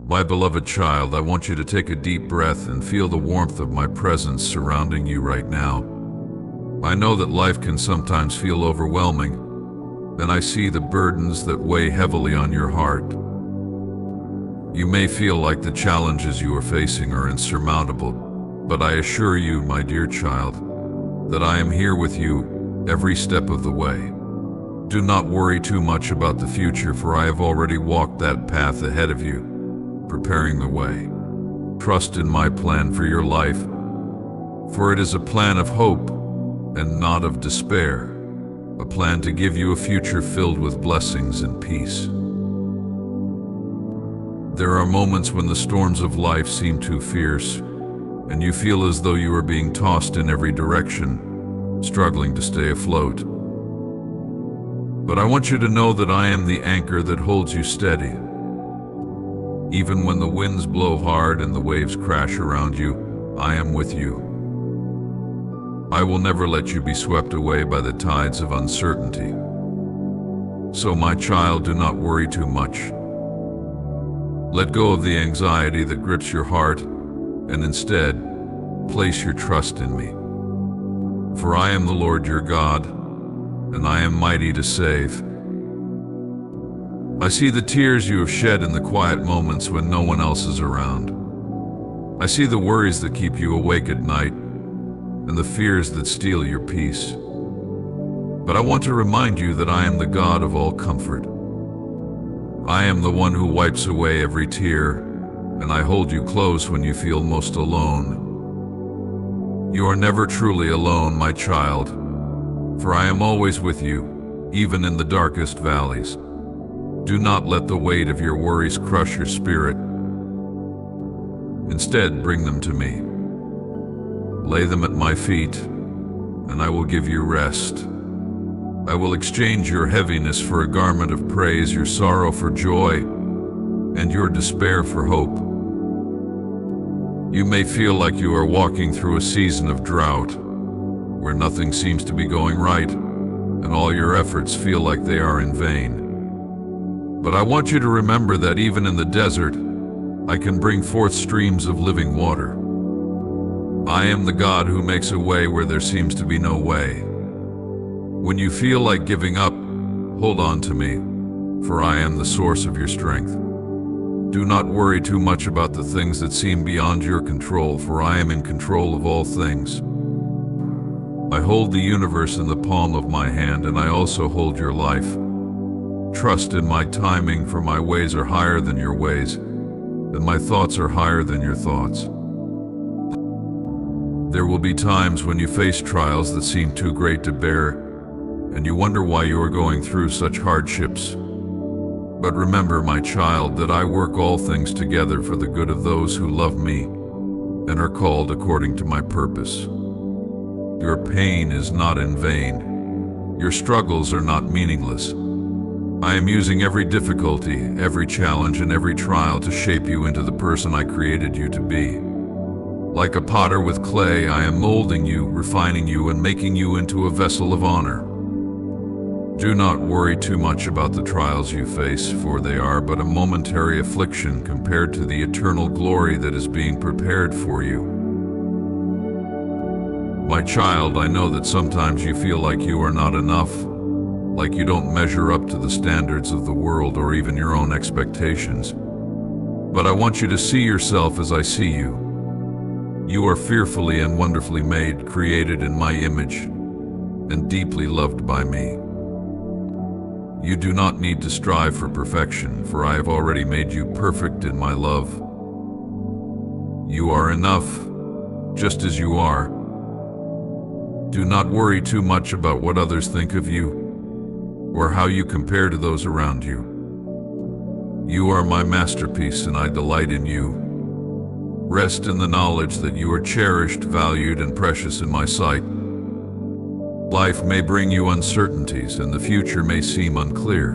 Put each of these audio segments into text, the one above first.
My beloved child, I want you to take a deep breath and feel the warmth of my presence surrounding you right now. I know that life can sometimes feel overwhelming, and I see the burdens that weigh heavily on your heart. You may feel like the challenges you are facing are insurmountable, but I assure you, my dear child, that I am here with you every step of the way. Do not worry too much about the future, for I have already walked that path ahead of you, preparing the way. Trust in my plan for your life, for it is a plan of hope and not of despair, a plan to give you a future filled with blessings and peace. There are moments when the storms of life seem too fierce, and you feel as though you are being tossed in every direction, struggling to stay afloat. But I want you to know that I am the anchor that holds you steady. Even when the winds blow hard and the waves crash around you, I am with you. I will never let you be swept away by the tides of uncertainty. So, my child, do not worry too much. Let go of the anxiety that grips your heart, and instead, place your trust in me. For I am the Lord your God, and I am mighty to save. I see the tears you have shed in the quiet moments when no one else is around. I see the worries that keep you awake at night, and the fears that steal your peace. But I want to remind you that I am the God of all comfort. I am the one who wipes away every tear, and I hold you close when you feel most alone. You are never truly alone, my child, for I am always with you, even in the darkest valleys. Do not let the weight of your worries crush your spirit. Instead, bring them to me. Lay them at my feet, and I will give you rest. I will exchange your heaviness for a garment of praise, your sorrow for joy, and your despair for hope. You may feel like you are walking through a season of drought, where nothing seems to be going right, and all your efforts feel like they are in vain. But I want you to remember that even in the desert, I can bring forth streams of living water. I am the God who makes a way where there seems to be no way. When you feel like giving up, hold on to me, for I am the source of your strength. Do not worry too much about the things that seem beyond your control, for I am in control of all things. I hold the universe in the palm of my hand, and I also hold your life. Trust in my timing, for my ways are higher than your ways, and my thoughts are higher than your thoughts. There will be times when you face trials that seem too great to bear, and you wonder why you are going through such hardships. But remember, my child, that I work all things together for the good of those who love me and are called according to my purpose. Your pain is not in vain. Your struggles are not meaningless. I am using every difficulty, every challenge, and every trial to shape you into the person I created you to be. Like a potter with clay, I am molding you, refining you, and making you into a vessel of honor. Do not worry too much about the trials you face, for they are but a momentary affliction compared to the eternal glory that is being prepared for you. My child, I know that sometimes you feel like you are not enough, like you don't measure up to the standards of the world or even your own expectations. But I want you to see yourself as I see you. You are fearfully and wonderfully made, created in my image, and deeply loved by me. You do not need to strive for perfection, for I have already made you perfect in my love. You are enough, just as you are. Do not worry too much about what others think of you, or how you compare to those around you. You are my masterpiece, and I delight in you. Rest in the knowledge that you are cherished, valued, and precious in my sight. Life may bring you uncertainties, and the future may seem unclear.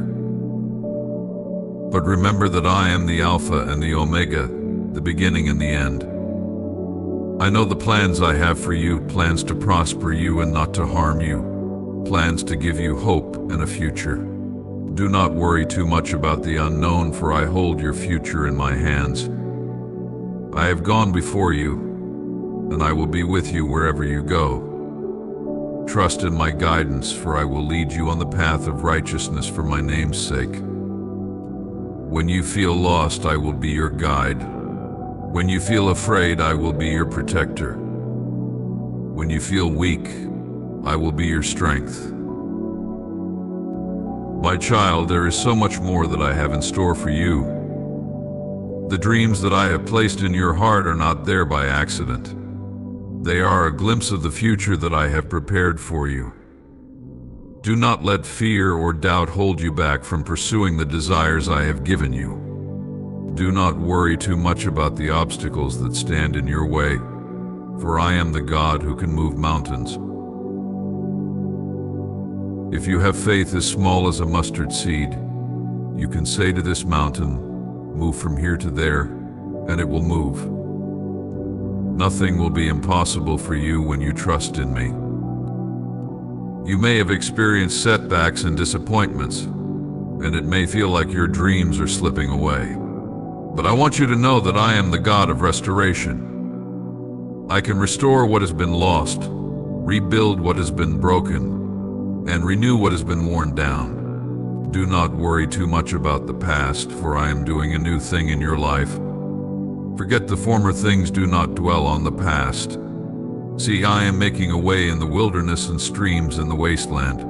But remember that I am the Alpha and the Omega, the beginning and the end. I know the plans I have for you, plans to prosper you and not to harm you, plans to give you hope and a future. Do not worry too much about the unknown, for I hold your future in my hands. I have gone before you, and I will be with you wherever you go. Trust in my guidance, for I will lead you on the path of righteousness for my name's sake. When you feel lost, I will be your guide. When you feel afraid, I will be your protector. When you feel weak, I will be your strength. My child, there is so much more that I have in store for you. The dreams that I have placed in your heart are not there by accident. They are a glimpse of the future that I have prepared for you. Do not let fear or doubt hold you back from pursuing the desires I have given you. Do not worry too much about the obstacles that stand in your way, for I am the God who can move mountains. If you have faith as small as a mustard seed, you can say to this mountain, "Move from here to there," and it will move. Nothing will be impossible for you when you trust in me. You may have experienced setbacks and disappointments, and it may feel like your dreams are slipping away. But I want you to know that I am the God of restoration. I can restore what has been lost, rebuild what has been broken, and renew what has been worn down. Do not worry too much about the past, for I am doing a new thing in your life. Forget the former things, do not dwell on the past. See, I am making a way in the wilderness and streams in the wasteland.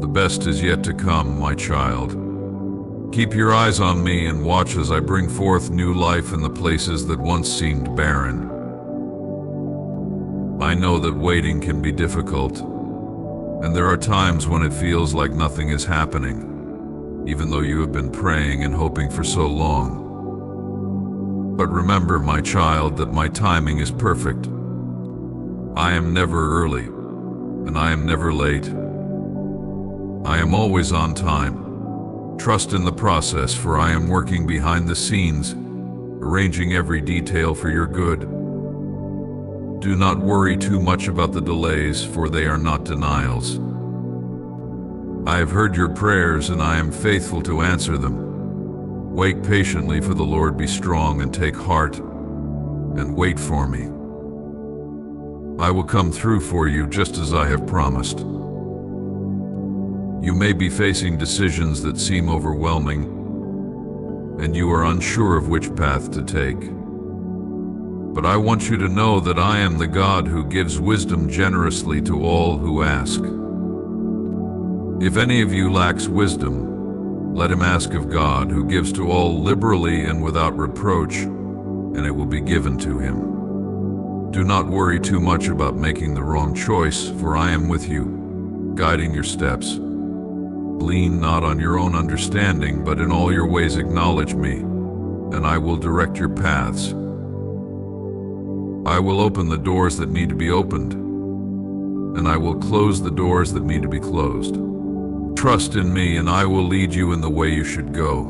The best is yet to come, my child. Keep your eyes on me and watch as I bring forth new life in the places that once seemed barren. I know that waiting can be difficult, and there are times when it feels like nothing is happening, even though you have been praying and hoping for so long. But remember, my child, that my timing is perfect. I am never early, and I am never late. I am always on time. Trust in the process, for I am working behind the scenes, arranging every detail for your good. Do not worry too much about the delays, for they are not denials. I have heard your prayers, and I am faithful to answer them. Wait patiently for the Lord, be strong and take heart, and wait for me. I will come through for you just as I have promised. You may be facing decisions that seem overwhelming, and you are unsure of which path to take. But I want you to know that I am the God who gives wisdom generously to all who ask. If any of you lacks wisdom, let him ask of God, who gives to all liberally and without reproach, and it will be given to him. Do not worry too much about making the wrong choice, for I am with you, guiding your steps. Lean not on your own understanding, but in all your ways acknowledge me, and I will direct your paths. I will open the doors that need to be opened, and I will close the doors that need to be closed. Trust in me, and I will lead you in the way you should go.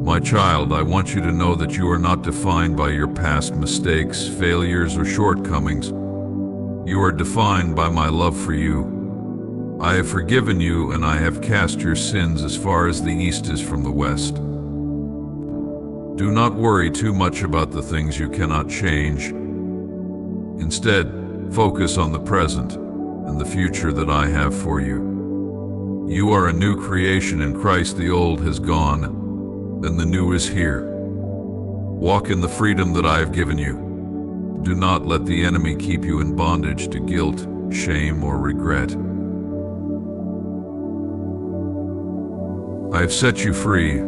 My child, I want you to know that you are not defined by your past mistakes, failures, or shortcomings. You are defined by my love for you. I have forgiven you, and I have cast your sins as far as the east is from the west. Do not worry too much about the things you cannot change. Instead, focus on the present and the future that I have for you. You are a new creation in Christ. The old has gone, and the new is here. Walk in the freedom that I have given you. Do not let the enemy keep you in bondage to guilt, shame, or regret. I have set you free,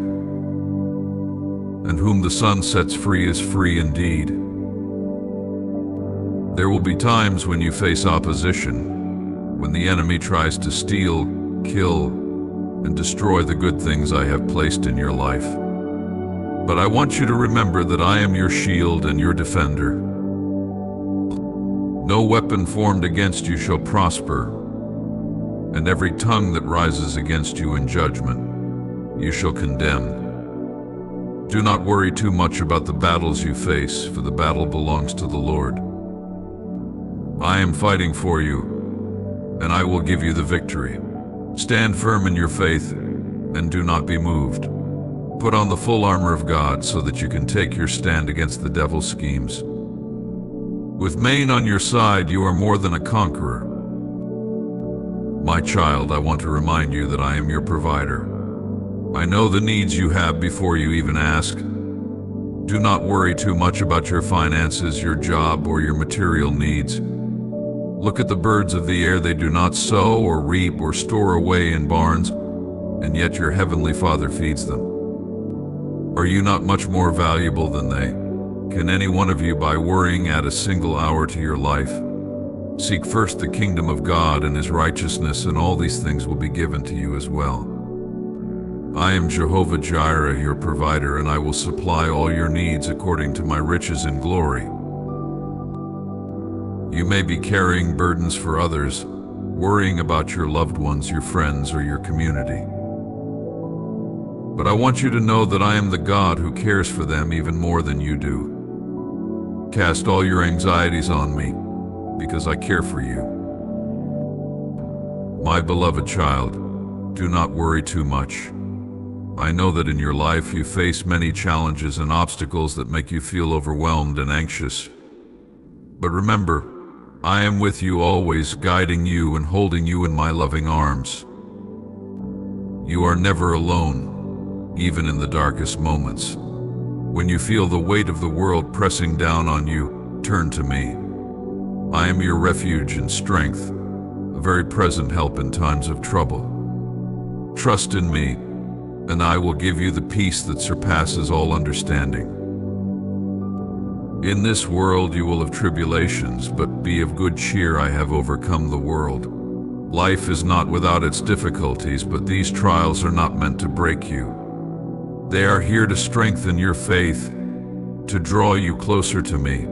and whom the Son sets free is free indeed. There will be times when you face opposition, when the enemy tries to steal, kill, and destroy the good things I have placed in your life. But I want you to remember that I am your shield and your defender. No weapon formed against you shall prosper, and every tongue that rises against you in judgment you shall condemn. Do not worry too much about the battles you face, for the battle belongs to the Lord. I am fighting for you, and I will give you the victory. Stand firm in your faith and do not be moved. Put on the full armor of God so that you can take your stand against the devil's schemes. With Maine on your side, you are more than a conqueror. My child, I want to remind you that I am your provider. I know the needs you have before you even ask. Do not worry too much about your finances, your job, or your material needs. Look at the birds of the air. They do not sow or reap or store away in barns, and yet your heavenly Father feeds them. Are you not much more valuable than they? Can any one of you, by worrying, add a single hour to your life? Seek first the kingdom of God and his righteousness, and all these things will be given to you as well. I am Jehovah Jireh, your provider, and I will supply all your needs according to my riches in glory. You may be carrying burdens for others, worrying about your loved ones, your friends, or your community. But I want you to know that I am the God who cares for them even more than you do. Cast all your anxieties on me, because I care for you. My beloved child, do not worry too much. I know that in your life you face many challenges and obstacles that make you feel overwhelmed and anxious. But remember, I am with you always, guiding you and holding you in my loving arms. You are never alone, even in the darkest moments. When you feel the weight of the world pressing down on you, turn to me. I am your refuge and strength, a very present help in times of trouble. Trust in me, and I will give you the peace that surpasses all understanding. In this world you will have tribulations, but be of good cheer, I have overcome the world. Life is not without its difficulties, but these trials are not meant to break you. They are here to strengthen your faith, to draw you closer to me,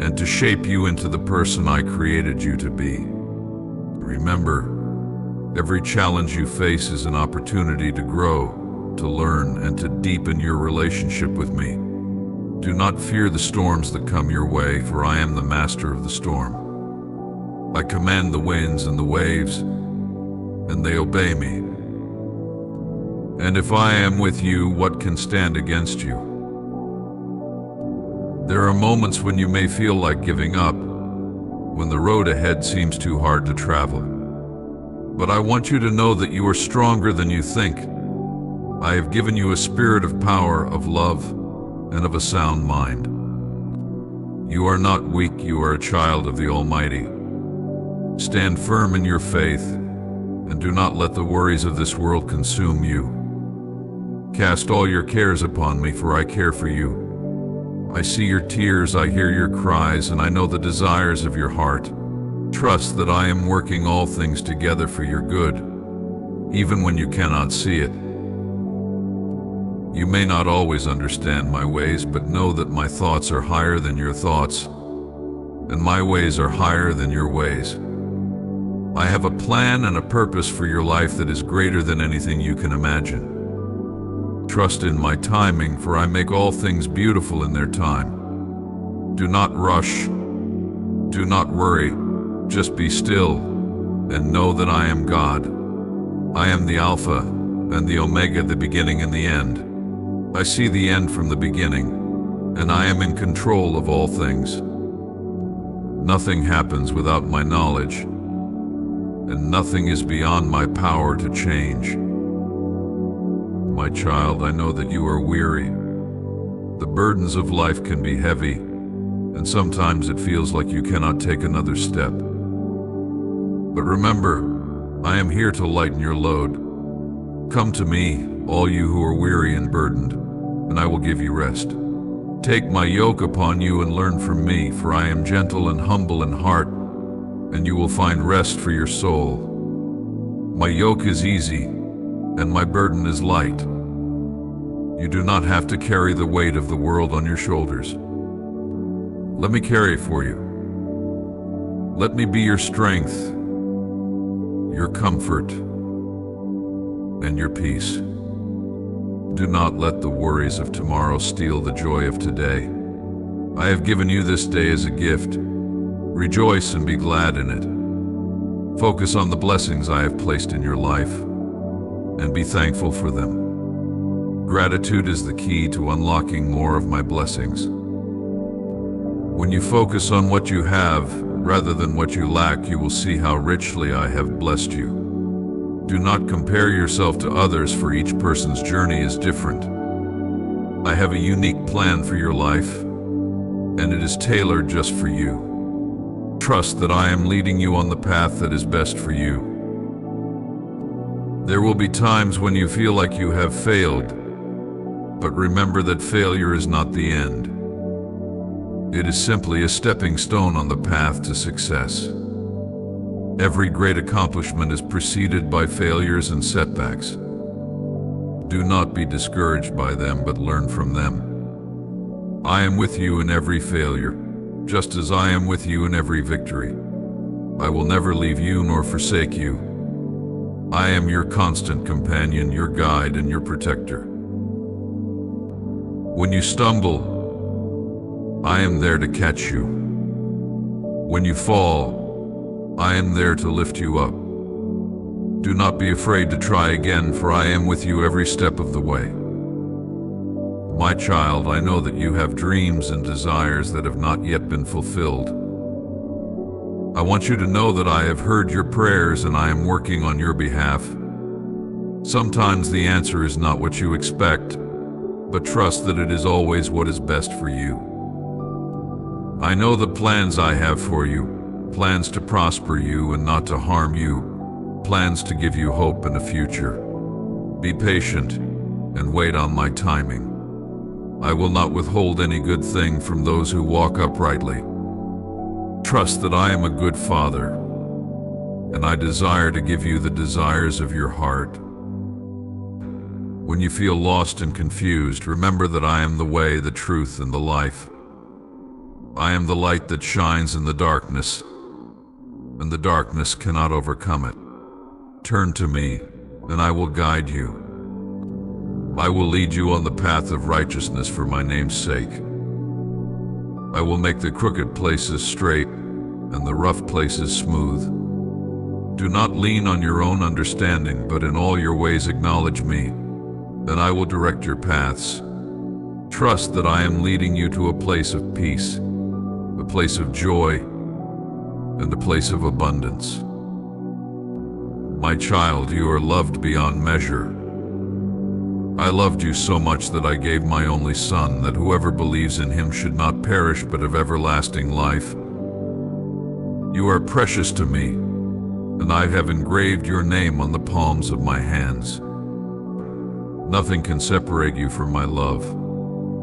and to shape you into the person I created you to be. Remember, every challenge you face is an opportunity to grow, to learn, and to deepen your relationship with me. Do not fear the storms that come your way, for I am the master of the storm. I command the winds and the waves, and they obey me. And if I am with you, what can stand against you? There are moments when you may feel like giving up, when the road ahead seems too hard to travel. But I want you to know that you are stronger than you think. I have given you a spirit of power, of love, and of a sound mind. You are not weak, you are a child of the Almighty. Stand firm in your faith, and do not let the worries of this world consume you. Cast all your cares upon me, for I care for you. I see your tears, I hear your cries, and I know the desires of your heart. Trust that I am working all things together for your good, even when you cannot see it. You may not always understand my ways, but know that my thoughts are higher than your thoughts, and my ways are higher than your ways. I have a plan and a purpose for your life that is greater than anything you can imagine. Trust in my timing, for I make all things beautiful in their time. Do not rush. Do not worry. Just be still and know that I am God. I am the Alpha and the Omega, the beginning and the end. I see the end from the beginning, and I am in control of all things. Nothing happens without my knowledge, and nothing is beyond my power to change. My child, I know that you are weary. The burdens of life can be heavy, and sometimes it feels like you cannot take another step. But remember, I am here to lighten your load. Come to me, all you who are weary and burdened, and I will give you rest. Take my yoke upon you and learn from me, for I am gentle and humble in heart, and you will find rest for your soul. My yoke is easy, and my burden is light. You do not have to carry the weight of the world on your shoulders. Let me carry it for you. Let me be your strength, your comfort, and your peace. Do not let the worries of tomorrow steal the joy of today. I have given you this day as a gift. Rejoice and be glad in it. Focus on the blessings I have placed in your life and be thankful for them. Gratitude is the key to unlocking more of my blessings. When you focus on what you have rather than what you lack, you will see how richly I have blessed you. Do not compare yourself to others, for each person's journey is different. I have a unique plan for your life, and it is tailored just for you. Trust that I am leading you on the path that is best for you. There will be times when you feel like you have failed, but remember that failure is not the end. It is simply a stepping stone on the path to success. Every great accomplishment is preceded by failures and setbacks. Do not be discouraged by them, but learn from them. I am with you in every failure, just as I am with you in every victory. I will never leave you nor forsake you. I am your constant companion, your guide, and your protector. When you stumble, I am there to catch you. When you fall, I am there to lift you up. Do not be afraid to try again, for I am with you every step of the way. My child, I know that you have dreams and desires that have not yet been fulfilled. I want you to know that I have heard your prayers and I am working on your behalf. Sometimes the answer is not what you expect, but trust that it is always what is best for you. I know the plans I have for you, plans to prosper you and not to harm you, plans to give you hope and a future. Be patient and wait on my timing. I will not withhold any good thing from those who walk uprightly. Trust that I am a good father, and I desire to give you the desires of your heart. When you feel lost and confused, remember that I am the way, the truth, and the life. I am the light that shines in the darkness, and the darkness cannot overcome it. Turn to me, and I will guide you. I will lead you on the path of righteousness for my name's sake. I will make the crooked places straight and the rough places smooth. Do not lean on your own understanding, but in all your ways acknowledge me, and I will direct your paths. Trust that I am leading you to a place of peace, a place of joy, and a place of abundance. My child, you are loved beyond measure. I loved you so much that I gave my only Son, that whoever believes in him should not perish but have everlasting life. You are precious to me, and I have engraved your name on the palms of my hands. Nothing can separate you from my love,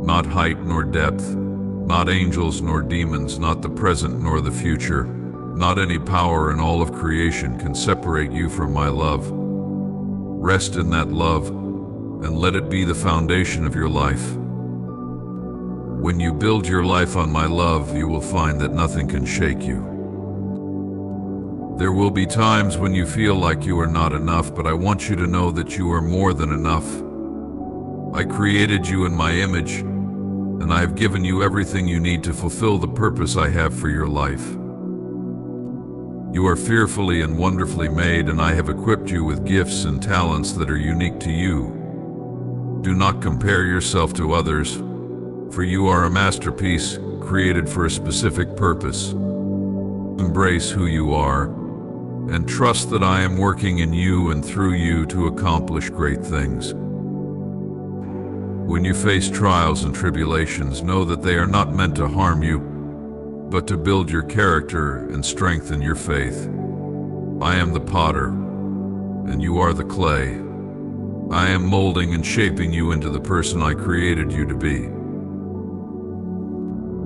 not height nor depth, not angels nor demons, not the present nor the future, not any power in all of creation can separate you from my love. Rest in that love, and let it be the foundation of your life. When you build your life on my love, you will find that nothing can shake you. There will be times when you feel like you are not enough, but I want you to know that you are more than enough. I created you in my image, and I have given you everything you need to fulfill the purpose I have for your life. You are fearfully and wonderfully made, and I have equipped you with gifts and talents that are unique to you. Do not compare yourself to others, for you are a masterpiece created for a specific purpose. Embrace who you are, and trust that I am working in you and through you to accomplish great things. When you face trials and tribulations, know that they are not meant to harm you, but to build your character and strengthen your faith. I am the potter, and you are the clay. I am molding and shaping you into the person I created you to be.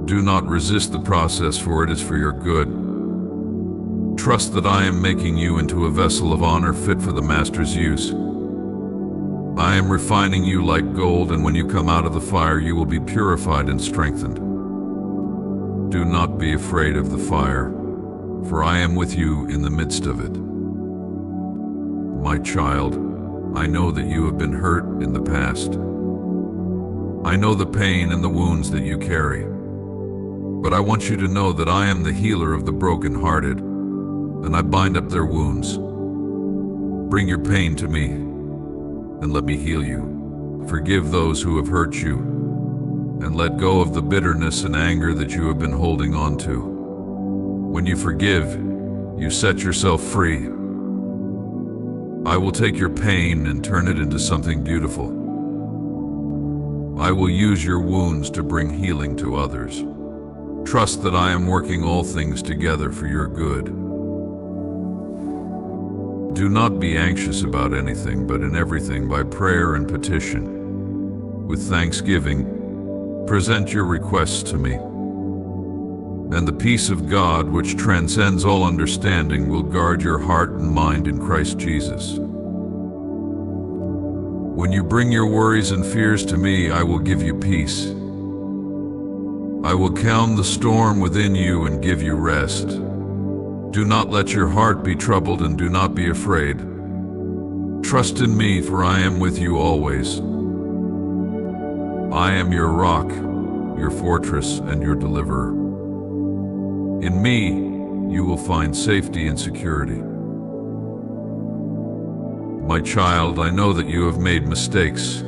Do not resist the process, for it is for your good. Trust that I am making you into a vessel of honor fit for the Master's use. I am refining you like gold, and when you come out of the fire, you will be purified and strengthened. Do not be afraid of the fire, for I am with you in the midst of it. My child, I know that you have been hurt in the past. I know the pain and the wounds that you carry. But I want you to know that I am the healer of the brokenhearted. and I bind up their wounds. Bring your pain to me, and let me heal you. Forgive those who have hurt you, and let go of the bitterness and anger that you have been holding on to. When you forgive, you set yourself free. I will take your pain and turn it into something beautiful. I will use your wounds to bring healing to others. Trust that I am working all things together for your good. Do not be anxious about anything, but in everything by prayer and petition, with thanksgiving, present your requests to me. And the peace of God, which transcends all understanding, will guard your heart and mind in Christ Jesus. When you bring your worries and fears to me, I will give you peace. I will calm the storm within you and give you rest. Do not let your heart be troubled and do not be afraid. Trust in me, for I am with you always. I am your rock, your fortress, and your deliverer. In me, you will find safety and security. My child, I know that you have made mistakes.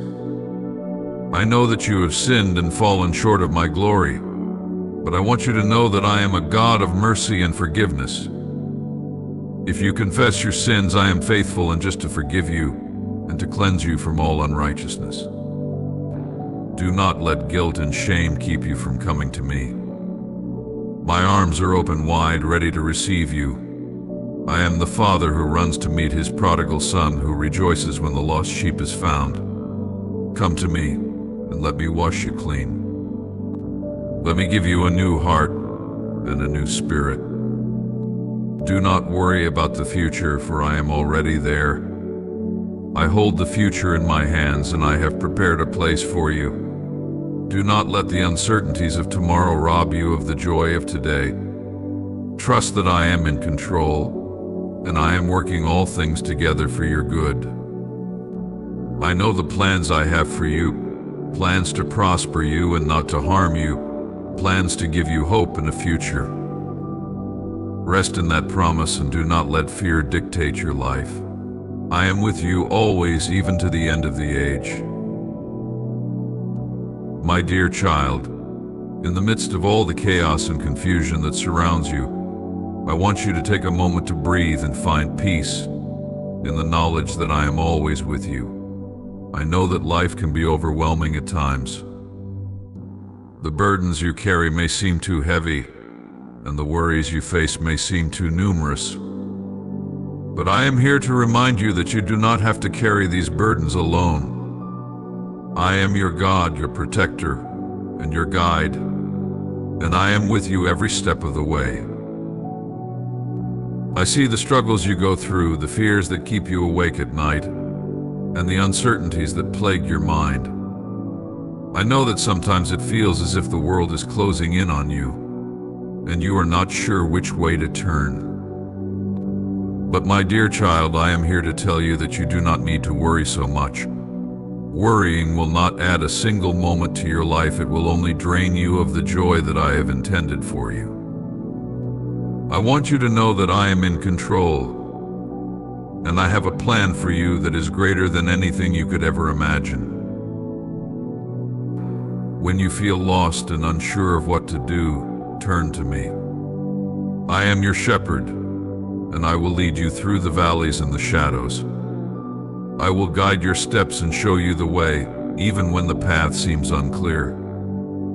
I know that you have sinned and fallen short of my glory, but I want you to know that I am a God of mercy and forgiveness. If you confess your sins, I am faithful and just to forgive you and to cleanse you from all unrighteousness. Do not let guilt and shame keep you from coming to me. My arms are open wide, ready to receive you. I am the Father who runs to meet his prodigal son, who rejoices when the lost sheep is found. Come to me, and let me wash you clean. Let me give you a new heart and a new spirit. Do not worry about the future, for I am already there. I hold the future in my hands, and I have prepared a place for you. Do not let the uncertainties of tomorrow rob you of the joy of today. Trust that I am in control, and I am working all things together for your good. I know the plans I have for you, plans to prosper you and not to harm you, plans to give you hope and a future. Rest in that promise and do not let fear dictate your life. I am with you always, even to the end of the age. My dear child, in the midst of all the chaos and confusion that surrounds you, I want you to take a moment to breathe and find peace in the knowledge that I am always with you. I know that life can be overwhelming at times. The burdens you carry may seem too heavy, and the worries you face may seem too numerous. But I am here to remind you that you do not have to carry these burdens alone. I am your God, your protector, and your guide, and I am with you every step of the way. I see the struggles you go through, the fears that keep you awake at night, and the uncertainties that plague your mind. I know that sometimes it feels as if the world is closing in on you, and you are not sure which way to turn. But my dear child, I am here to tell you that you do not need to worry so much. Worrying will not add a single moment to your life. It will only drain you of the joy that I have intended for you. I want you to know that I am in control, and I have a plan for you that is greater than anything you could ever imagine. When you feel lost and unsure of what to do, turn to me. I am your shepherd, and I will lead you through the valleys and the shadows. I will guide your steps and show you the way, even when the path seems unclear.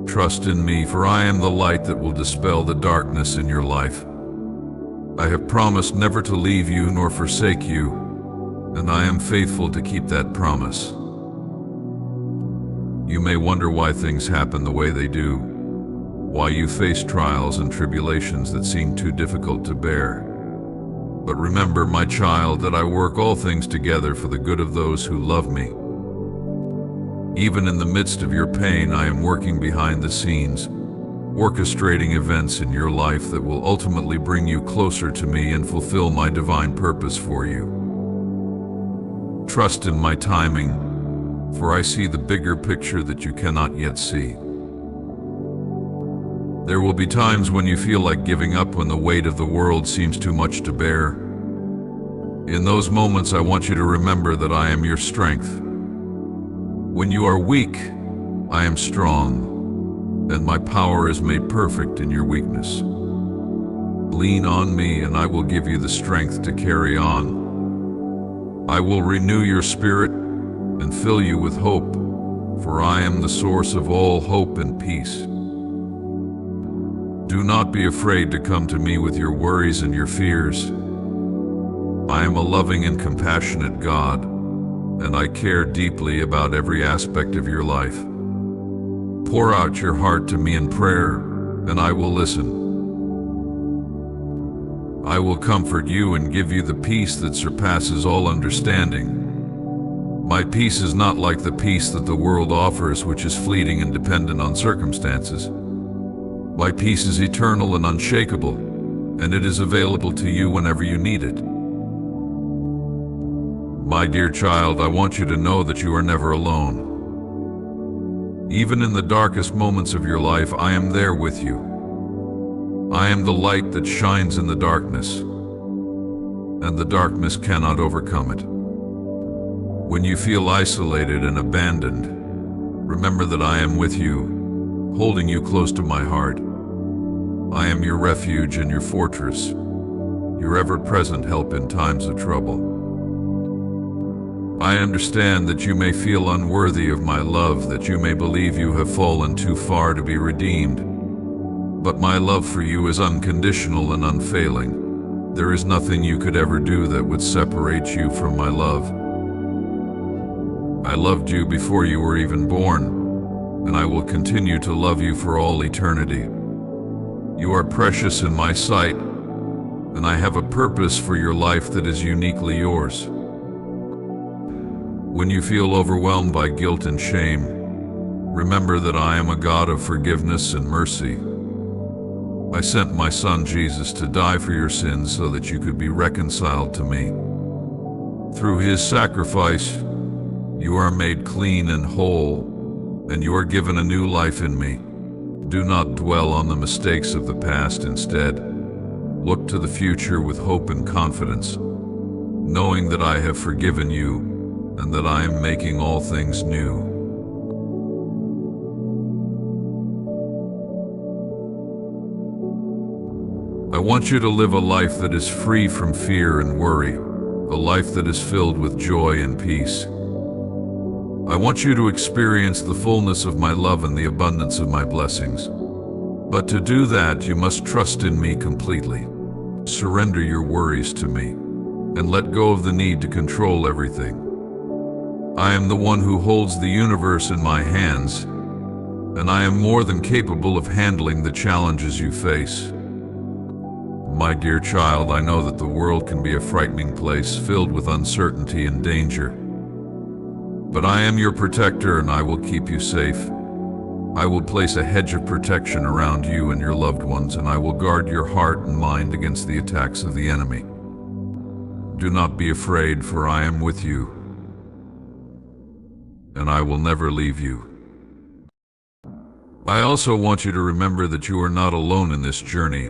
Trust in me, for I am the light that will dispel the darkness in your life. I have promised never to leave you nor forsake you, and I am faithful to keep that promise. You may wonder why things happen the way they do, why you face trials and tribulations that seem too difficult to bear. But remember, my child, that I work all things together for the good of those who love me. Even in the midst of your pain, I am working behind the scenes, orchestrating events in your life that will ultimately bring you closer to me and fulfill my divine purpose for you. Trust in my timing, for I see the bigger picture that you cannot yet see. There will be times when you feel like giving up, when the weight of the world seems too much to bear. In those moments, I want you to remember that I am your strength. When you are weak, I am strong, and my power is made perfect in your weakness. Lean on me, and I will give you the strength to carry on. I will renew your spirit and fill you with hope, for I am the source of all hope and peace. Do not be afraid to come to me with your worries and your fears. I am a loving and compassionate God, and I care deeply about every aspect of your life. Pour out your heart to me in prayer, and I will listen. I will comfort you and give you the peace that surpasses all understanding. My peace is not like the peace that the world offers, which is fleeting and dependent on circumstances. My peace is eternal and unshakable, and it is available to you whenever you need it. My dear child, I want you to know that you are never alone. Even in the darkest moments of your life, I am there with you. I am the light that shines in the darkness, and the darkness cannot overcome it. When you feel isolated and abandoned, remember that I am with you, holding you close to my heart. I am your refuge and your fortress, your ever-present help in times of trouble. I understand that you may feel unworthy of my love, that you may believe you have fallen too far to be redeemed. But my love for you is unconditional and unfailing. There is nothing you could ever do that would separate you from my love. I loved you before you were even born, and I will continue to love you for all eternity. You are precious in my sight, and I have a purpose for your life that is uniquely yours. When you feel overwhelmed by guilt and shame, remember that I am a God of forgiveness and mercy. I sent my Son Jesus to die for your sins so that you could be reconciled to me. Through his sacrifice, you are made clean and whole, and you are given a new life in me. Do not dwell on the mistakes of the past. Instead, look to the future with hope and confidence, knowing that I have forgiven you and that I am making all things new. I want you to live a life that is free from fear and worry, a life that is filled with joy and peace. I want you to experience the fullness of my love and the abundance of my blessings. But to do that, you must trust in me completely. Surrender your worries to me, and let go of the need to control everything. I am the one who holds the universe in my hands, and I am more than capable of handling the challenges you face. My dear child, I know that the world can be a frightening place filled with uncertainty and danger. But I am your protector, and I will keep you safe. I will place a hedge of protection around you and your loved ones, and I will guard your heart and mind against the attacks of the enemy. Do not be afraid, for I am with you, and I will never leave you. I also want you to remember that you are not alone in this journey.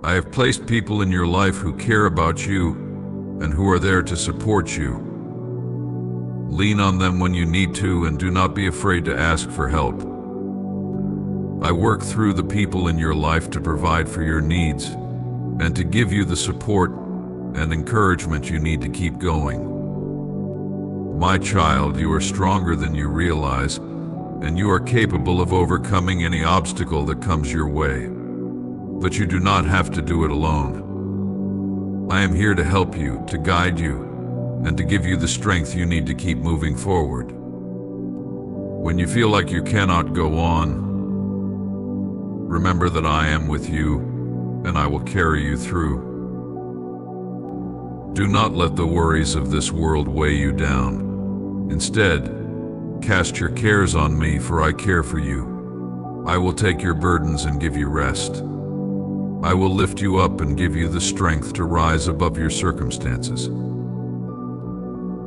I have placed people in your life who care about you and who are there to support you. Lean on them when you need to, and do not be afraid to ask for help. I work through the people in your life to provide for your needs and to give you the support and encouragement you need to keep going. My child, you are stronger than you realize, and you are capable of overcoming any obstacle that comes your way. But you do not have to do it alone. I am here to help you, to guide you, and to give you the strength you need to keep moving forward. When you feel like you cannot go on, remember that I am with you, and I will carry you through. Do not let the worries of this world weigh you down. Instead, cast your cares on me, for I care for you. I will take your burdens and give you rest. I will lift you up and give you the strength to rise above your circumstances.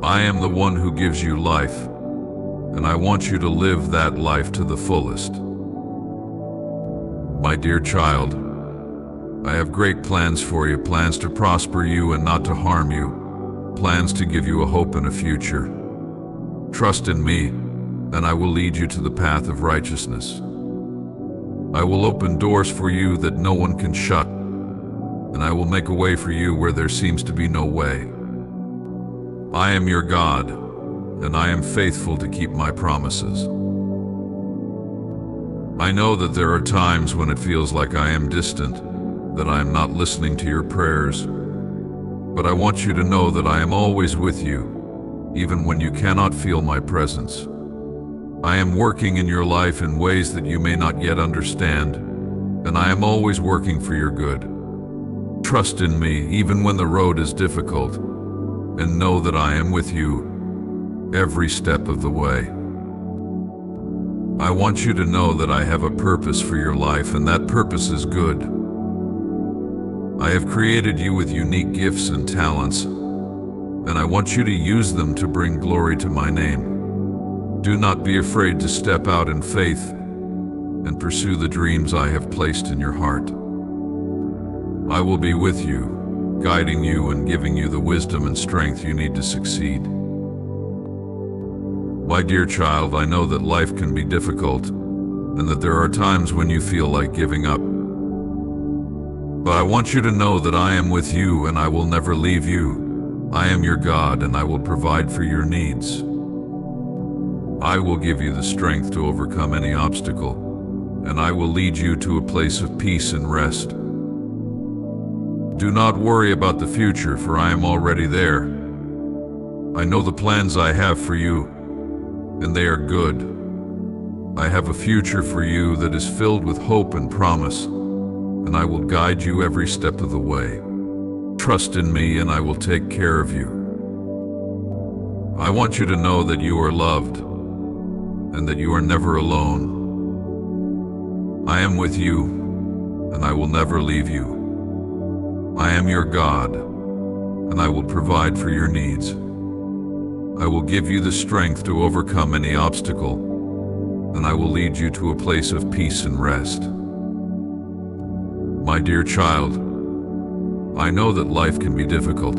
I am the one who gives you life, and I want you to live that life to the fullest. My dear child, I have great plans for you, plans to prosper you and not to harm you, plans to give you a hope and a future. Trust in me, and I will lead you to the path of righteousness. I will open doors for you that no one can shut, and I will make a way for you where there seems to be no way. I am your God, and I am faithful to keep my promises. I know that there are times when it feels like I am distant, that I am not listening to your prayers, but I want you to know that I am always with you, even when you cannot feel my presence. I am working in your life in ways that you may not yet understand, and I am always working for your good. Trust in me even when the road is difficult, and know that I am with you every step of the way. I want you to know that I have a purpose for your life, and that purpose is good. I have created you with unique gifts and talents, and I want you to use them to bring glory to my name. Do not be afraid to step out in faith and pursue the dreams I have placed in your heart. I will be with you, guiding you and giving you the wisdom and strength you need to succeed. My dear child, I know that life can be difficult and that there are times when you feel like giving up. But I want you to know that I am with you and I will never leave you. I am your God and I will provide for your needs. I will give you the strength to overcome any obstacle, and I will lead you to a place of peace and rest. Do not worry about the future, for I am already there. I know the plans I have for you, and they are good. I have a future for you that is filled with hope and promise, and I will guide you every step of the way. Trust in me and I will take care of you. I want you to know that you are loved and that you are never alone. I am with you and I will never leave you. I am your God and I will provide for your needs. I will give you the strength to overcome any obstacle, and I will lead you to a place of peace and rest. My dear child, I know that life can be difficult,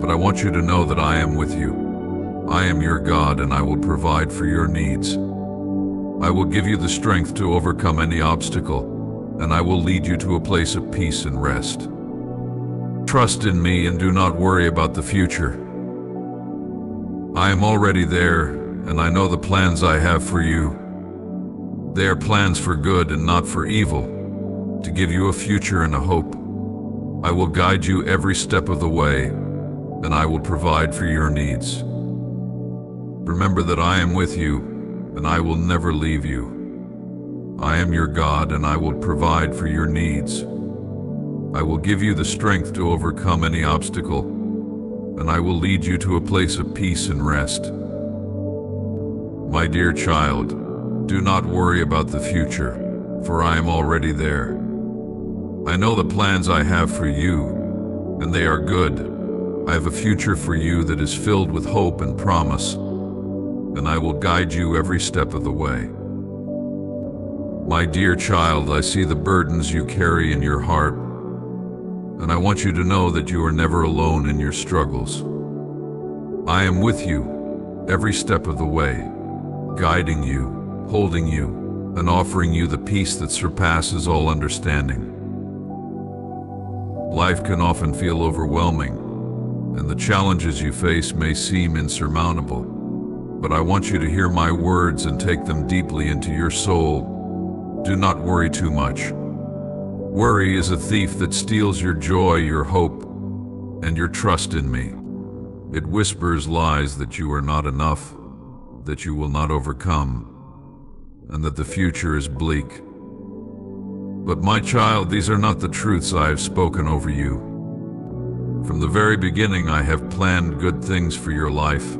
but I want you to know that I am with you. I am your God and I will provide for your needs. I will give you the strength to overcome any obstacle, and I will lead you to a place of peace and rest. Trust in me and do not worry about the future. I am already there, and I know the plans I have for you. They are plans for good and not for evil, to give you a future and a hope. I will guide you every step of the way, and I will provide for your needs. Remember that I am with you, and I will never leave you. I am your God, and I will provide for your needs. I will give you the strength to overcome any obstacle, and I will lead you to a place of peace and rest. My dear child, do not worry about the future, for I am already there. I know the plans I have for you, and they are good. I have a future for you that is filled with hope and promise, and I will guide you every step of the way. My dear child, I see the burdens you carry in your heart, and I want you to know that you are never alone in your struggles. I am with you every step of the way, guiding you, holding you, and offering you the peace that surpasses all understanding. Life can often feel overwhelming, and the challenges you face may seem insurmountable, but I want you to hear my words and take them deeply into your soul. Do not worry too much. Worry is a thief that steals your joy, your hope, and your trust in me. It whispers lies that you are not enough, that you will not overcome, and that the future is bleak. But my child, these are not the truths I have spoken over you. From the very beginning, I have planned good things for your life.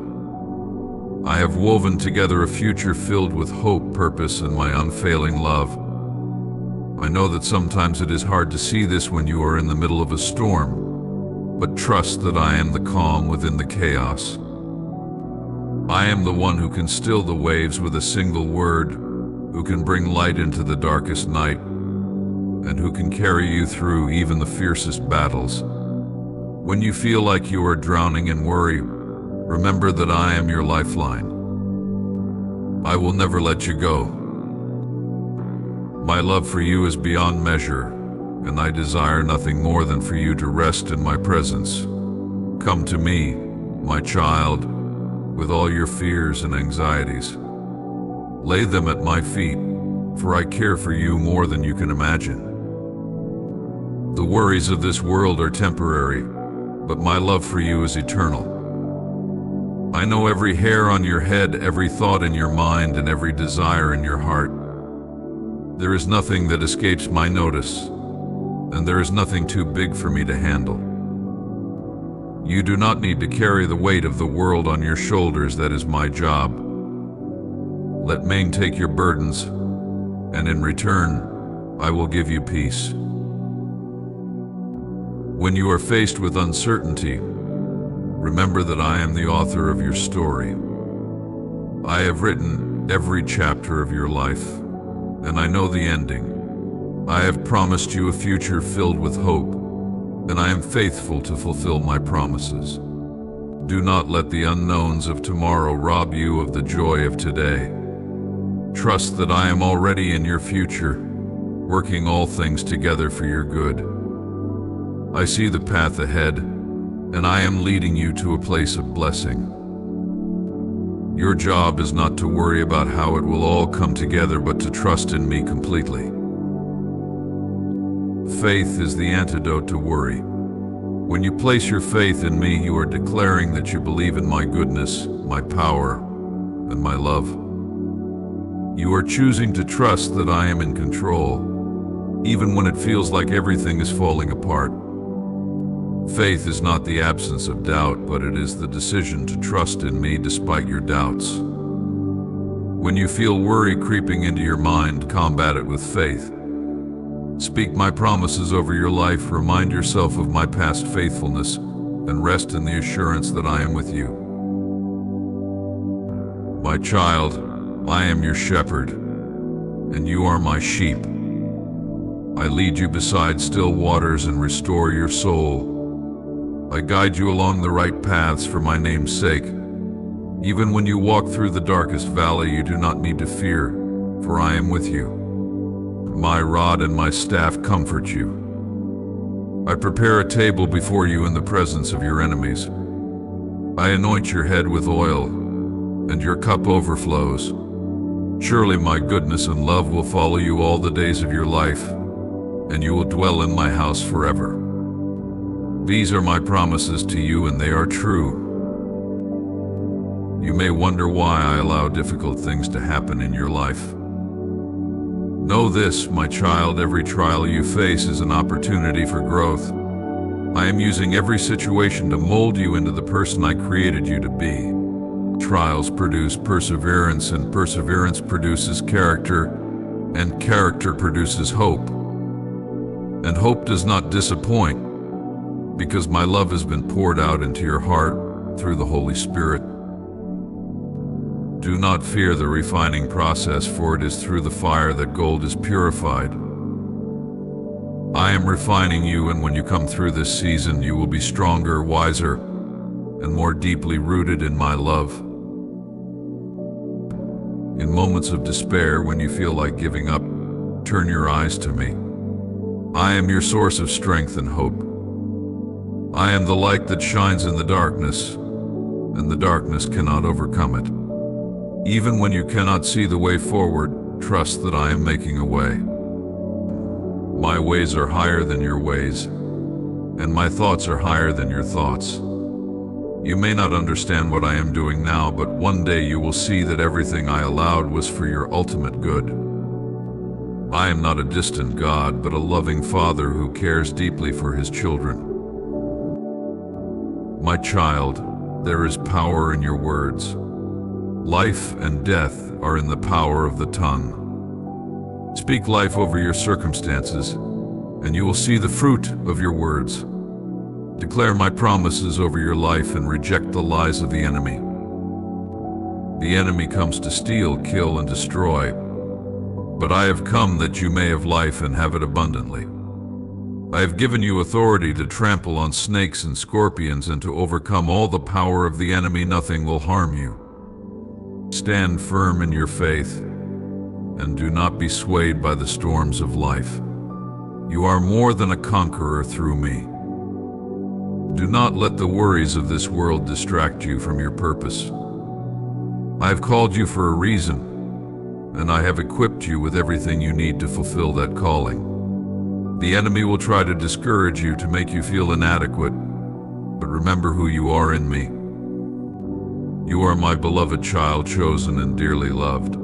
I have woven together a future filled with hope, purpose, and my unfailing love. I know that sometimes it is hard to see this when you are in the middle of a storm, but trust that I am the calm within the chaos. I am the one who can still the waves with a single word, who can bring light into the darkest night. and who can carry you through even the fiercest battles. When you feel like you are drowning in worry, remember that I am your lifeline. I will never let you go. My love for you is beyond measure, and I desire nothing more than for you to rest in my presence. Come to me, my child, with all your fears and anxieties. Lay them at my feet, for I care for you more than you can imagine. The worries of this world are temporary, but my love for you is eternal. I know every hair on your head, every thought in your mind, and every desire in your heart. There is nothing that escapes my notice, and there is nothing too big for me to handle. You do not need to carry the weight of the world on your shoulders. That is my job. Let me take your burdens, and in return, I will give you peace. When you are faced with uncertainty, remember that I am the author of your story. I have written every chapter of your life, and I know the ending. I have promised you a future filled with hope, and I am faithful to fulfill my promises. Do not let the unknowns of tomorrow rob you of the joy of today. Trust that I am already in your future, working all things together for your good. I see the path ahead, and I am leading you to a place of blessing. Your job is not to worry about how it will all come together, but to trust in me completely. Faith is the antidote to worry. When you place your faith in me, you are declaring that you believe in my goodness, my power, and my love. You are choosing to trust that I am in control, even when it feels like everything is falling apart. Faith is not the absence of doubt, but it is the decision to trust in me despite your doubts. When you feel worry creeping into your mind, combat it with faith. Speak my promises over your life, remind yourself of my past faithfulness, and rest in the assurance that I am with you. My child, I am your shepherd, and you are my sheep. I lead you beside still waters and restore your soul. I guide you along the right paths for my name's sake. Even when you walk through the darkest valley, you do not need to fear, for I am with you. My rod and my staff comfort you. I prepare a table before you in the presence of your enemies. I anoint your head with oil, and your cup overflows. Surely my goodness and love will follow you all the days of your life, and you will dwell in my house forever. These are my promises to you, and they are true. You may wonder why I allow difficult things to happen in your life. Know this, my child, every trial you face is an opportunity for growth. I am using every situation to mold you into the person I created you to be. Trials produce perseverance, and perseverance produces character, and character produces hope. And hope does not disappoint, because my love has been poured out into your heart through the Holy Spirit. Do not fear the refining process, for it is through the fire that gold is purified. I am refining you, and when you come through this season, you will be stronger, wiser, and more deeply rooted in my love. In moments of despair, when you feel like giving up, turn your eyes to me. I am your source of strength and hope. I am the light that shines in the darkness, and the darkness cannot overcome it. Even when you cannot see the way forward, trust that I am making a way. My ways are higher than your ways, and my thoughts are higher than your thoughts. You may not understand what I am doing now, but one day you will see that everything I allowed was for your ultimate good. I am not a distant God, but a loving Father who cares deeply for his children. My child, there is power in your words. Life and death are in the power of the tongue. Speak life over your circumstances, and you will see the fruit of your words. Declare my promises over your life and reject the lies of the enemy. The enemy comes to steal, kill, and destroy, But I have come that you may have life and have it abundantly. I have given you authority to trample on snakes and scorpions and to overcome all the power of the enemy. Nothing will harm you. Stand firm in your faith and do not be swayed by the storms of life. You are more than a conqueror through me. Do not let the worries of this world distract you from your purpose. I have called you for a reason, and I have equipped you with everything you need to fulfill that calling. The enemy will try to discourage you to make you feel inadequate, but remember who you are in me. You are my beloved child, chosen and dearly loved.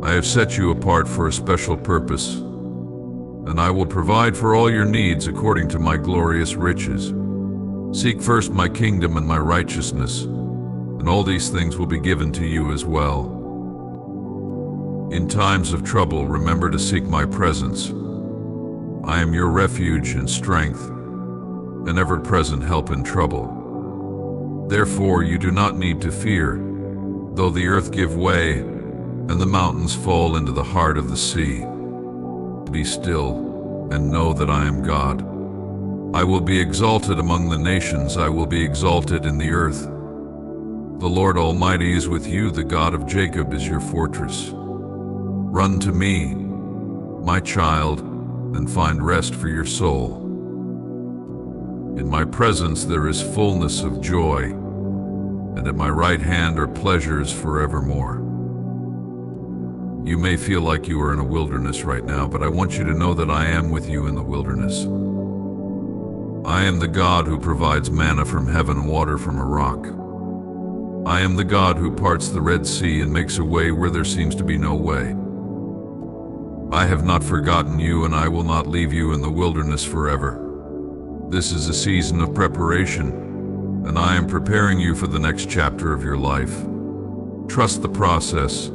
I have set you apart for a special purpose, and I will provide for all your needs according to my glorious riches. Seek first my kingdom and my righteousness, and all these things will be given to you as well. In times of trouble, remember to seek my presence. I am your refuge and strength, an ever-present help in trouble. Therefore you do not need to fear, though the earth give way and the mountains fall into the heart of the sea. Be still and know that I am God. I will be exalted among the nations. I will be exalted in the earth. The Lord Almighty is with you. The God of Jacob is your fortress. Run to me, my child, and find rest for your soul. In my presence there is fullness of joy, and at my right hand are pleasures forevermore. You may feel like you are in a wilderness right now, but I want you to know that I am with you in the wilderness. I am the God who provides manna from heaven, water from a rock. I am the God who parts the Red Sea and makes a way where there seems to be no way. I have not forgotten you, and I will not leave you in the wilderness forever. This is a season of preparation, and I am preparing you for the next chapter of your life. Trust the process,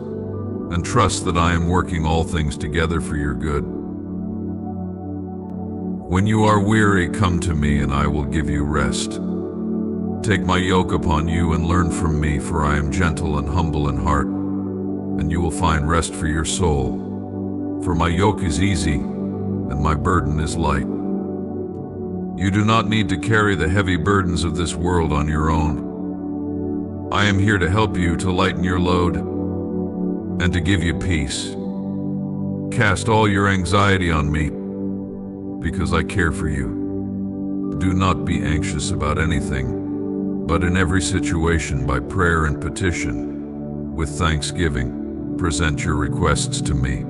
and trust that I am working all things together for your good. When you are weary, come to me, and I will give you rest. Take my yoke upon you and learn from me, for I am gentle and humble in heart, and you will find rest for your soul. For my yoke is easy, and my burden is light. You do not need to carry the heavy burdens of this world on your own. I am here to help you to lighten your load and to give you peace. Cast all your anxiety on me, because I care for you. Do not be anxious about anything, but in every situation, by prayer and petition, with thanksgiving, present your requests to me.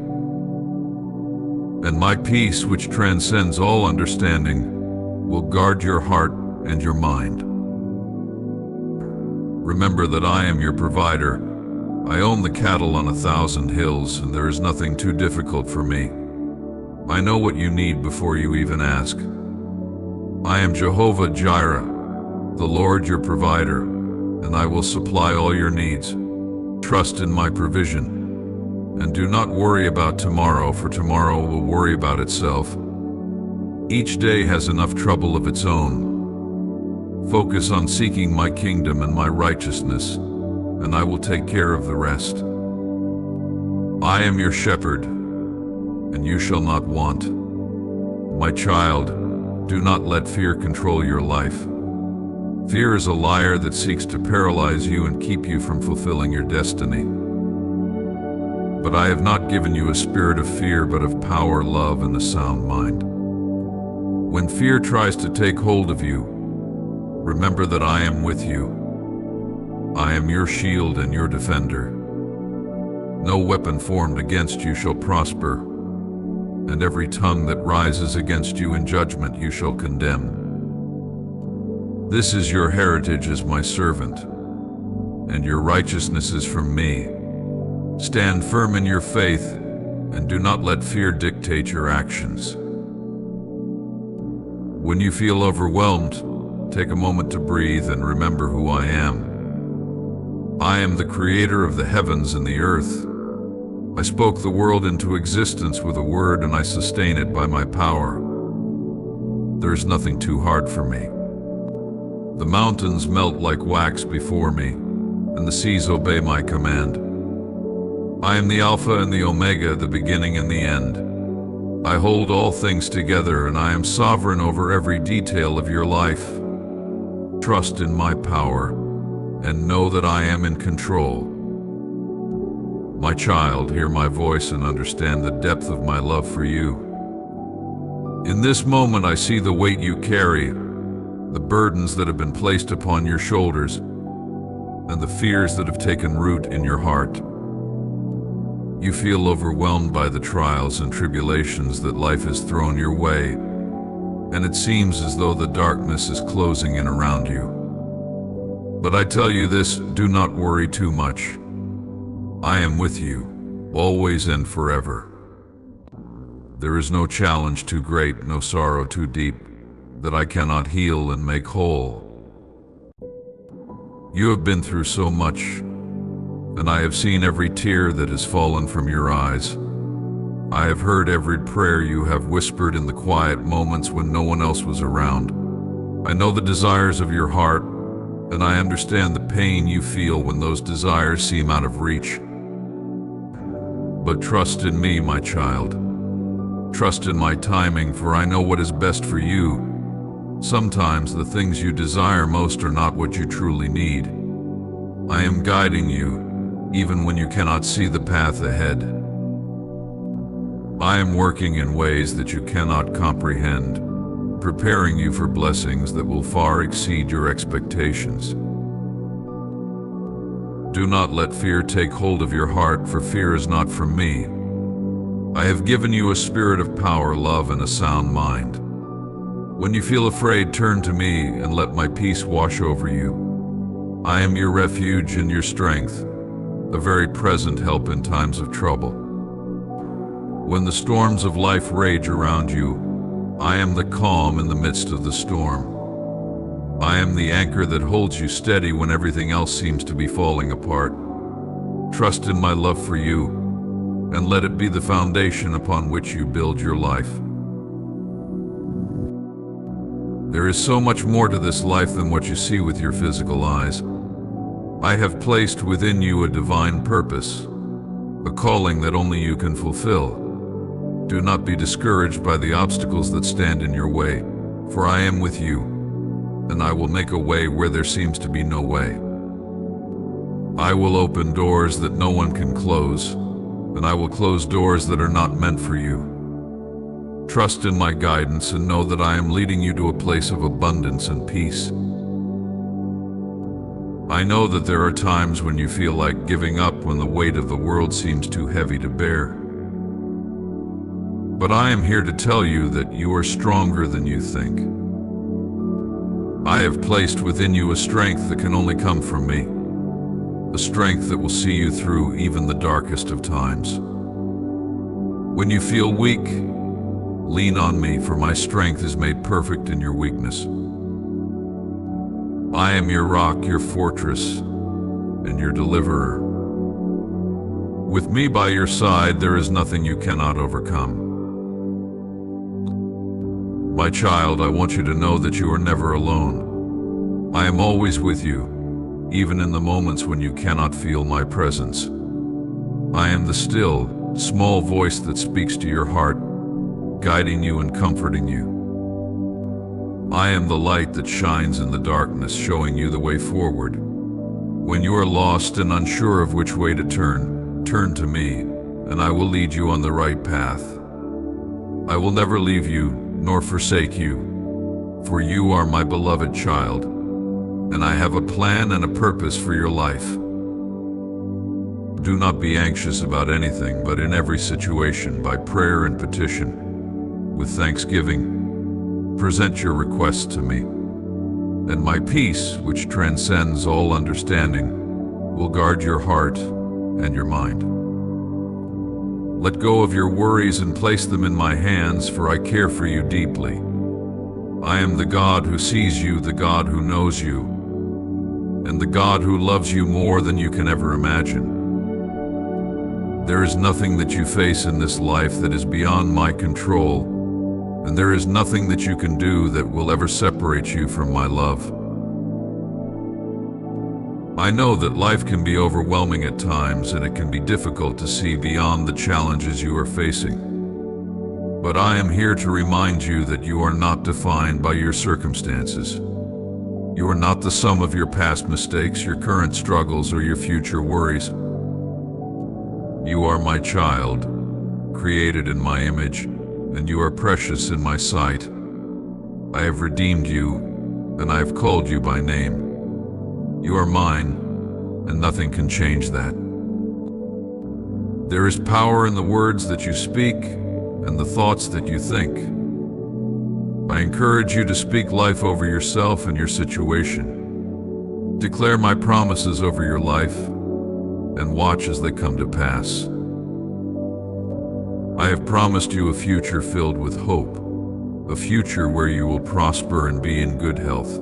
And my peace, which transcends all understanding, will guard your heart and your mind. Remember that I am your provider. I own the cattle on 1,000 hills, and there is nothing too difficult for me. I know what you need before you even ask. I am Jehovah Jireh, the Lord your provider, and I will supply all your needs. Trust in my provision, and do not worry about tomorrow, for tomorrow will worry about itself. Each day has enough trouble of its own. Focus on seeking my kingdom and my righteousness, and I will take care of the rest. I am your shepherd, and you shall not want. My child, do not let fear control your life. Fear is a liar that seeks to paralyze you and keep you from fulfilling your destiny. But I have not given you a spirit of fear, but of power, love, and a sound mind. When fear tries to take hold of you, remember that I am with you. I am your shield and your defender. No weapon formed against you shall prosper, and every tongue that rises against you in judgment you shall condemn. This is your heritage as my servant, and your righteousness is from me. Stand firm in your faith, and do not let fear dictate your actions. When you feel overwhelmed, take a moment to breathe and remember who I am. I am the creator of the heavens and the earth. I spoke the world into existence with a word, and I sustain it by my power. There is nothing too hard for me. The mountains melt like wax before me, and the seas obey my command. I am the Alpha and the Omega, the beginning and the end. I hold all things together, and I am sovereign over every detail of your life. Trust in my power, and know that I am in control. My child, hear my voice and understand the depth of my love for you. In this moment, I see the weight you carry, the burdens that have been placed upon your shoulders, and the fears that have taken root in your heart. You feel overwhelmed by the trials and tribulations that life has thrown your way, and it seems as though the darkness is closing in around you. But I tell you this, do not worry too much. I am with you, always and forever. There is no challenge too great, no sorrow too deep, that I cannot heal and make whole. You have been through so much, and I have seen every tear that has fallen from your eyes. I have heard every prayer you have whispered in the quiet moments when no one else was around. I know the desires of your heart, and I understand the pain you feel when those desires seem out of reach. But trust in me, my child. Trust in my timing, for I know what is best for you. Sometimes the things you desire most are not what you truly need. I am guiding you, even when you cannot see the path ahead. I am working in ways that you cannot comprehend, preparing you for blessings that will far exceed your expectations. Do not let fear take hold of your heart, for fear is not from me. I have given you a spirit of power, love, and a sound mind. When you feel afraid, turn to me and let my peace wash over you. I am your refuge and your strength, a very present help in times of trouble. When the storms of life rage around you, I am the calm in the midst of the storm. I am the anchor that holds you steady when everything else seems to be falling apart. Trust in my love for you, and let it be the foundation upon which you build your life. There is so much more to this life than what you see with your physical eyes. I have placed within you a divine purpose, a calling that only you can fulfill. Do not be discouraged by the obstacles that stand in your way, for I am with you, and I will make a way where there seems to be no way. I will open doors that no one can close, and I will close doors that are not meant for you. Trust in my guidance and know that I am leading you to a place of abundance and peace. I know that there are times when you feel like giving up, when the weight of the world seems too heavy to bear. But I am here to tell you that you are stronger than you think. I have placed within you a strength that can only come from me, a strength that will see you through even the darkest of times. When you feel weak, lean on me, for my strength is made perfect in your weakness. I am your rock, your fortress, and your deliverer. With me by your side, there is nothing you cannot overcome. My child, I want you to know that you are never alone. I am always with you, even in the moments when you cannot feel my presence. I am the still, small voice that speaks to your heart, guiding you and comforting you. I am the light that shines in the darkness, showing you the way forward. When you are lost and unsure of which way to turn to me, and I will lead you on the right path. I will never leave you nor forsake you, for you are my beloved child, and I have a plan and a purpose for your life. Do not be anxious about anything, but in every situation, by prayer and petition, with thanksgiving, present your requests to me, and my peace, which transcends all understanding, will guard your heart and your mind. Let go of your worries and place them in my hands, for I care for you deeply. I am the God who sees you, the God who knows you, and the God who loves you more than you can ever imagine. There is nothing that you face in this life that is beyond my control, and there is nothing that you can do that will ever separate you from my love. I know that life can be overwhelming at times and it can be difficult to see beyond the challenges you are facing. But I am here to remind you that you are not defined by your circumstances. You are not the sum of your past mistakes, your current struggles, or your future worries. You are my child, created in my image, and you are precious in my sight. I have redeemed you, and I have called you by name. You are mine, and nothing can change that. There is power in the words that you speak and the thoughts that you think. I encourage you to speak life over yourself and your situation. Declare my promises over your life and watch as they come to pass. I have promised you a future filled with hope, a future where you will prosper and be in good health.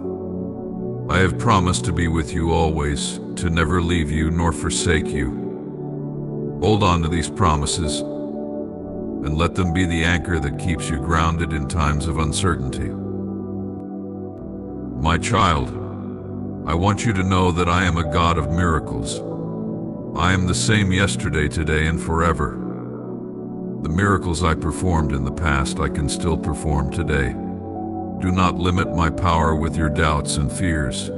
I have promised to be with you always, to never leave you nor forsake you. Hold on to these promises and let them be the anchor that keeps you grounded in times of uncertainty. My child, I want you to know that I am a God of miracles. I am the same yesterday, today, and forever. The miracles I performed in the past, I can still perform today. Do not limit my power with your doubts and fears.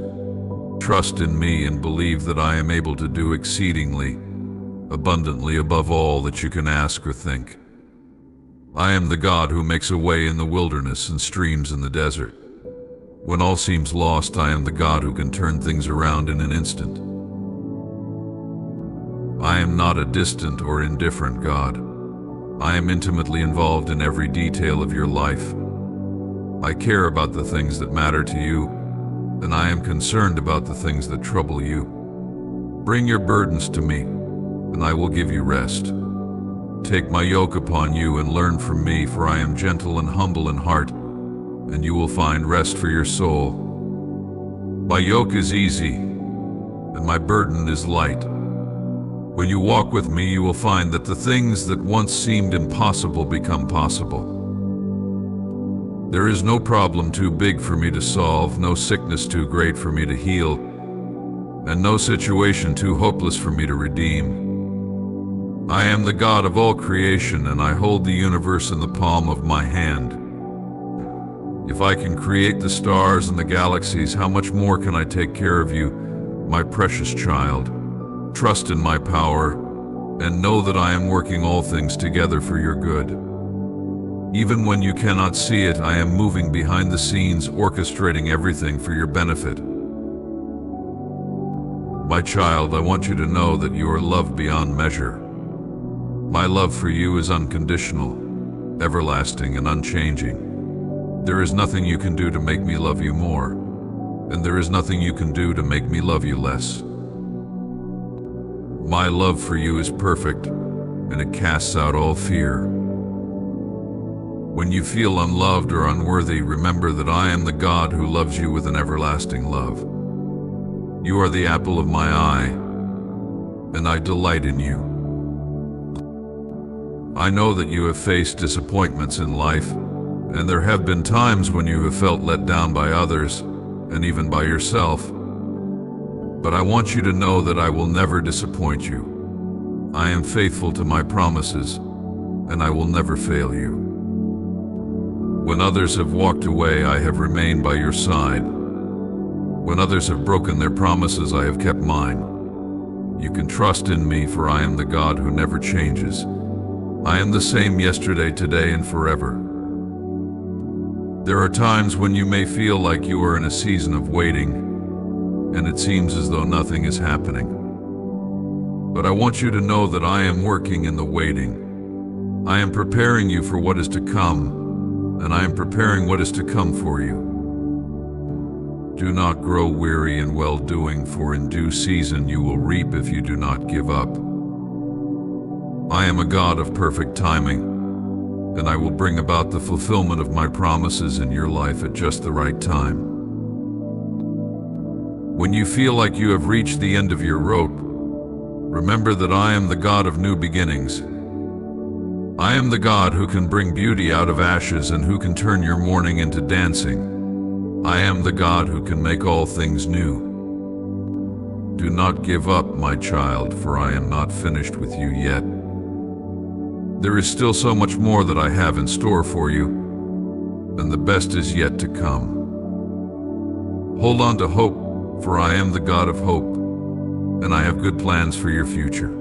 Trust in me and believe that I am able to do exceedingly, abundantly above all that you can ask or think. I am the God who makes a way in the wilderness and streams in the desert. When all seems lost, I am the God who can turn things around in an instant. I am not a distant or indifferent God. I am intimately involved in every detail of your life. I care about the things that matter to you, and I am concerned about the things that trouble you. Bring your burdens to me, and I will give you rest. Take my yoke upon you and learn from me, for I am gentle and humble in heart, and you will find rest for your soul. My yoke is easy, and my burden is light. When you walk with me, you will find that the things that once seemed impossible become possible. There is no problem too big for me to solve, no sickness too great for me to heal, and no situation too hopeless for me to redeem. I am the God of all creation, and I hold the universe in the palm of my hand. If I can create the stars and the galaxies, how much more can I take care of you, my precious child? Trust in my power, and know that I am working all things together for your good. Even when you cannot see it, I am moving behind the scenes, orchestrating everything for your benefit. My child, I want you to know that you are loved beyond measure. My love for you is unconditional, everlasting, and unchanging. There is nothing you can do to make me love you more, and there is nothing you can do to make me love you less. My love for you is perfect, and it casts out all fear. When you feel unloved or unworthy, remember that I am the God who loves you with an everlasting love. You are the apple of my eye, and I delight in you. I know that you have faced disappointments in life, and there have been times when you have felt let down by others, and even by yourself. But I want you to know that I will never disappoint you. I am faithful to my promises, and I will never fail you. When others have walked away, I have remained by your side. When others have broken their promises, I have kept mine. You can trust in me, for I am the God who never changes. I am the same yesterday, today, and forever. There are times when you may feel like you are in a season of waiting, and it seems as though nothing is happening. But I want you to know that I am working in the waiting. I am preparing you for what is to come, and I am preparing what is to come for you. Do not grow weary in well-doing, for in due season you will reap if you do not give up. I am a God of perfect timing, and I will bring about the fulfillment of my promises in your life at just the right time. When you feel like you have reached the end of your rope, remember that I am the God of new beginnings. I am the God who can bring beauty out of ashes and who can turn your mourning into dancing. I am the God who can make all things new. Do not give up, my child, for I am not finished with you yet. There is still so much more that I have in store for you, and the best is yet to come. Hold on to hope, for I am the God of hope, and I have good plans for your future.